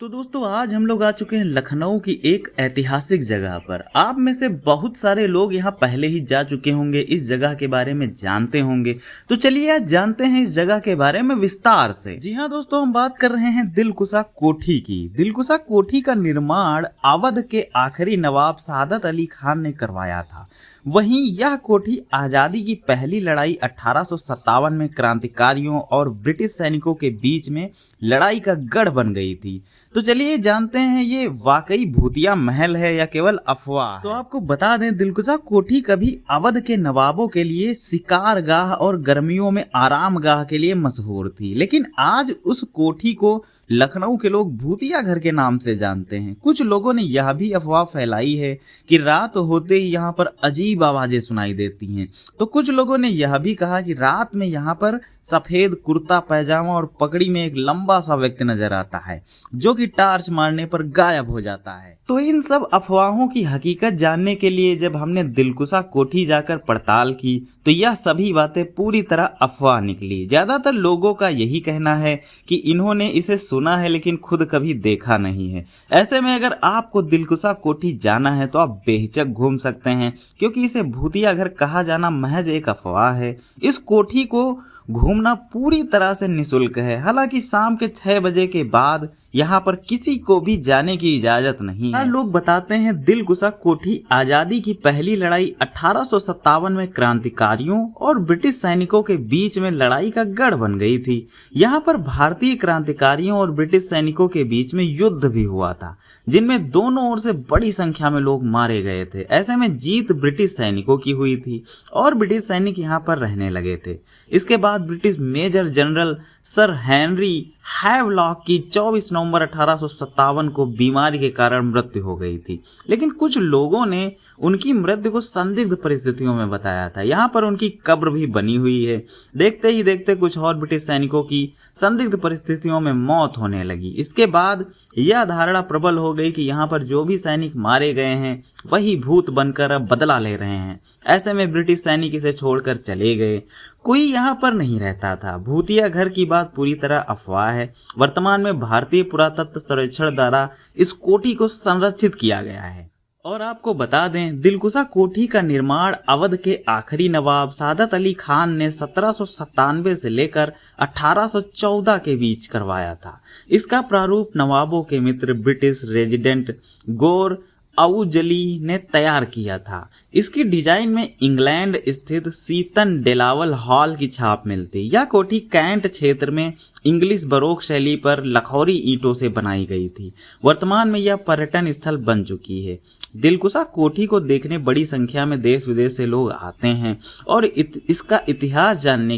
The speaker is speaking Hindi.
तो दोस्तों आज हम लोग आ चुके हैं लखनऊ की एक ऐतिहासिक जगह पर। आप में से बहुत सारे लोग यहाँ पहले ही जा चुके होंगे, इस जगह के बारे में जानते होंगे। तो चलिए आज जानते हैं इस जगह के बारे में विस्तार से। जी हाँ दोस्तों, हम बात कर रहे हैं दिलकुशा कोठी की। दिलकुशा कोठी का निर्माण अवध के आखिरी नवाब सादत अली खान ने करवाया था। वहीं यह कोठी आज़ादी की पहली लड़ाई 1857 में क्रांतिकारियों और ब्रिटिश सैनिकों के बीच में लड़ाई का गढ़ बन गई थी। तो चलिए जानते हैं ये वाकई भूतिया महल है या केवल अफवाह। तो आपको बता दें, दिलकुशा कोठी कभी अवध के नवाबों के लिए शिकारगाह और गर्मियों में आरामगाह के लिए मशहूर थी, लेकिन आज उस कोठी को लखनऊ के लोग भूतिया घर के नाम से जानते हैं। कुछ लोगों ने यह भी अफवाह फैलाई है कि रात होते ही यहाँ पर अजीब आवाजें सुनाई देती हैं। तो कुछ लोगों ने यह भी कहा कि रात में यहाँ पर सफेद कुर्ता पैजामा और पगड़ी में एक लंबा सा व्यक्ति नजर आता है, जो कि टार्च मारने पर गायब हो जाता है। तो इन सब अफवाहों की हकीकत जानने के लिए जब हमने दिलकुशा कोठी जाकर पड़ताल की तो यह सभी बातें पूरी तरह अफवाह निकली। ज्यादातर लोगों का यही कहना है कि इन्होंने इसे सुना है लेकिन खुद कभी देखा नहीं है। ऐसे में अगर आपको दिलकुशा कोठी जाना है तो आप बेहिचक घूम सकते हैं, क्योंकि इसे भूतिया घर कहा जाना महज एक अफवाह है। इस कोठी को घूमना पूरी तरह से निःशुल्क है। हालांकि शाम के 6 बजे के बाद यहाँ पर किसी को भी जाने की इजाजत नहीं है। लोग बताते हैं दिलकुशा कोठी आजादी की पहली लड़ाई 1857 में क्रांतिकारियों और ब्रिटिश सैनिकों के बीच में लड़ाई का गढ़ बन गई थी। यहाँ पर भारतीय क्रांतिकारियों और ब्रिटिश सैनिकों के बीच में युद्ध भी हुआ था, जिनमें दोनों ओर से बड़ी संख्या में लोग मारे गए थे। ऐसे में जीत ब्रिटिश सैनिकों की हुई थी और ब्रिटिश सैनिक यहाँ पर रहने लगे थे। इसके बाद British major general sir Henry Havelock की 24 नवंबर 1857 को बीमारी के कारण मृत्यु हो गई थी, लेकिन कुछ लोगों ने उनकी मृत्यु को संदिग्ध परिस्थितियों में बताया था। यहाँ पर उनकी कब्र भी बनी हुई है। देखते ही देखते कुछ और ब्रिटिश सैनिकों की संदिग्ध परिस्थितियों में मौत होने लगी। इसके बाद यह धारणा प्रबल हो गई कि यहाँ पर जो भी सैनिक मारे गए हैं वही भूत बनकर अब बदला ले रहे हैं। ऐसे में ब्रिटिश सैनिक इसे छोड़कर चले गए। कोई यहाँ पर नहीं रहता था। भूतिया घर की बात पूरी तरह अफवाह है। वर्तमान में भारतीय पुरातत्व सर्वेक्षण द्वारा इस कोठी को संरक्षित किया गया है। और आपको बता दें, दिलकुशा कोठी का निर्माण अवध के आखिरी नवाब सादत अली खान ने 1797 से लेकर 1814 के बीच करवाया था। इसका प्रारूप नवाबों के मित्र ब्रिटिश रेजिडेंट गौर अऊजली ने तैयार किया था। इसकी डिजाइन में इंग्लैंड स्थित सीतन डेलावल हॉल की छाप मिलती। यह कोठी कैंट क्षेत्र में इंग्लिश बरोक शैली पर लखौरी ईंटों से बनाई गई थी। वर्तमान में यह पर्यटन स्थल बन चुकी है। दिलकुशा कोठी को देखने बड़ी संख्या में देश विदेश से लोग आते हैं और इसका इतिहास जानने